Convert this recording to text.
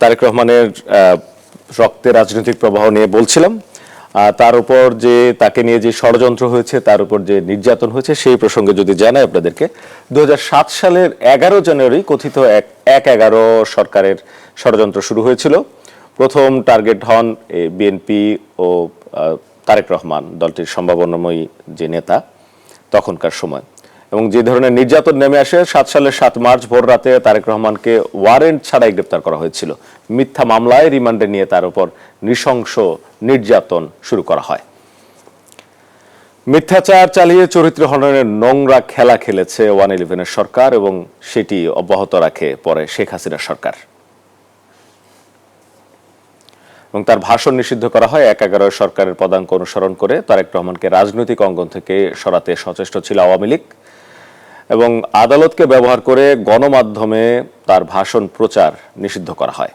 তারেক রহমানের রক্তে রাজনৈতিক প্রবাহ নিয়ে বলছিলাম। তার উপর যে তাকে নিয়ে যে ষড়যন্ত্র হয়েছে, তার উপর যে নির্যাতন হয়েছে, সেই প্রসঙ্গে যদি জানাই আপনাদেরকে, 2007 সালের 11 জানুয়ারি কথিত 1/11 সরকারের ষড়যন্ত্র শুরু হয়েছিল। প্রথম টার্গেট হন বিএনপি ও তারেক রহমান, দলটির সম্ভাবনাময়ী যে নেতা তখনকার সময়। এবং যে ধরনের নির্যাতন নেমে আসে, 7 সালের 7 মার্চ ভোর রাতে তারেক রহমানকে ওয়ারেন্ট ছাড়াই গ্রেপ্তার করা হয়েছিল। মিথ্যা মামলায় রিমান্ডে নিয়ে তার উপর নৃশংস নির্যাতন শুরু করা হয়। মিথ্যাচার চালিয়ে চরিত্র হননের নোংরা খেলা খেলেছে 111-এর সরকার এবং সেটি অব্যাহত রাখে পরে শেখ হাসিনার সরকার। এবং তার ভাষণ নিষিদ্ধ করা হয়। 1/11 সরকারের পদাঙ্ক অনুসরণ করে তারেক রহমানকে রাজনৈতিক অঙ্গন থেকে সরাতে সচেষ্ট ছিল আওয়ামী লীগ এবং আদালতকে ব্যবহার করে গণমাধ্যমে তার ভাষণ প্রচার নিষিদ্ধ করা হয়।